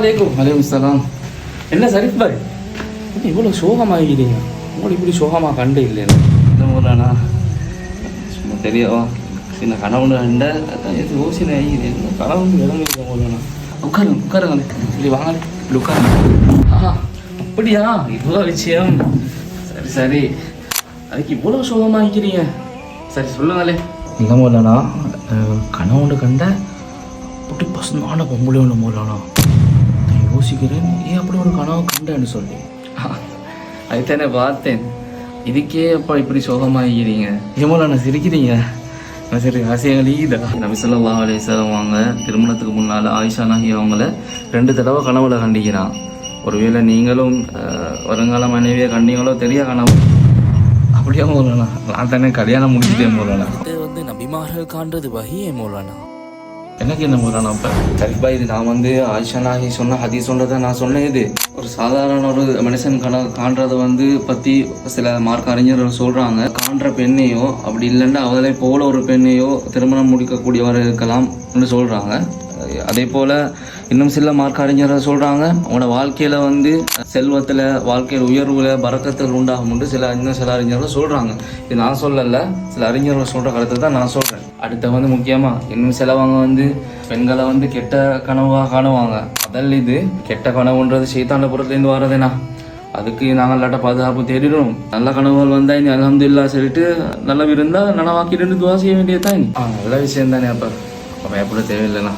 அலைக்கும். வலைக்கும் சலாம். என்ன சரிஃப் பாய் இவ்வளோ சோகமாகிக்கிறீங்க? உங்களை இப்படி சோகமாக கண்டு இல்லையா? இந்த மூலண்ணா சும்மா தெரியாவா சின்ன கனவுன்னு கண்ட அதான் எது யோசனை ஆகிக்கிறேன். கனவுன்னு இறங்குறீங்க மூலண்ணா. உட்காருங்களே இப்படி வாங்களே இப்படி உட்காருங்க. அப்படியா இவ்வளோ விஷயம்? சரி சரி, அதுக்கு இவ்வளோ சோகமாகிக்கிறீங்க? சரி சொல்லுங்களே. இல்லை மூலண்ணா, கனவுன்னு கண்ட அப்படி பசந்தான பொம்பளை ஒன்று மூலண்ணா. நான் யோசிக்கிறேன் ஏன் அப்படி ஒரு கனவு கண்டேன்னு சொல்லி. அதுதானே பார்த்தேன். இதுக்கே அப்பா இப்படி சோகமாகிக்கிறீங்க? ஏமோல நான் சிரிக்கிறீங்க? சரி ஆசைகள் ஈதா. நபி ஸல்லல்லாஹு அலைஹி வஸல்லம் அவங்க திருமணத்துக்கு முன்னால் ஆயிஷா நாயகி அவங்கள 2 தடவை கனவுல கண்டிக்கிறான். ஒருவேளை நீங்களும் வருங்கால மனைவியை கண்டீங்களோ தெரிய கனவு. அப்படியே மோலானா, நான் தானே கல்யாணம் முடிச்சுட்டேன் மோலானா. இது வந்து நபிமார்கள் காண்றது வஹியே மோலானா. எனக்கு என்ன மோலானா? அப்போ சரிப்பா, இது நான் ஆயிஷா நாயகி சொன்ன ஹதீஸ் சொன்னதை நான் சொன்னேன். இது ஒரு சாதாரண ஒரு மனுஷன் காண்றதை பற்றி சில மார்க்க அறிஞர்கள் சொல்கிறாங்க. காண்ற பெண்ணையோ அப்படி இல்லைன்னா அவளை போல ஒரு பெண்ணையோ திருமணம் முடிக்கக்கூடியவர் இருக்கலாம் என்று சொல்கிறாங்க. அதே போல் இன்னும் சில மார்க்க அறிஞர்கள் சொல்கிறாங்க அவனோட வாழ்க்கையில் செல்வத்தில் வாழ்க்கையில் உயர்வில் பறக்கத்தில் உண்டாகும் என்று சில அறிஞர்கள் சொல்கிறாங்க. இது நான் சொல்லலை, சில அறிஞர்கள் சொல்கிற கருத்தை தான் நான் சொல்கிறேன். அடுத்த முக்கியமாக இன்னும் சிலவங்க பெண்களை கெட்ட கனவாக காணுவாங்க. அதில் இது கெட்ட கனவுன்றது சைத்தான புறத்துலேருந்து வரதேனா. அதுக்கு நாங்கள் எல்லாட்ட பாதுகாப்பு தேடிடும். நல்ல கனவுகள் வந்தால் இனி அல்ஹம்துலில்லாஹ் சொல்லிட்டு நல்லா இருந்தால் நனவாக்கிட்டு துவா செய்ய வேண்டியது தான். நல்ல விஷயம் தானே. அப்போ பயப்பட தேவையில்லைண்ணா.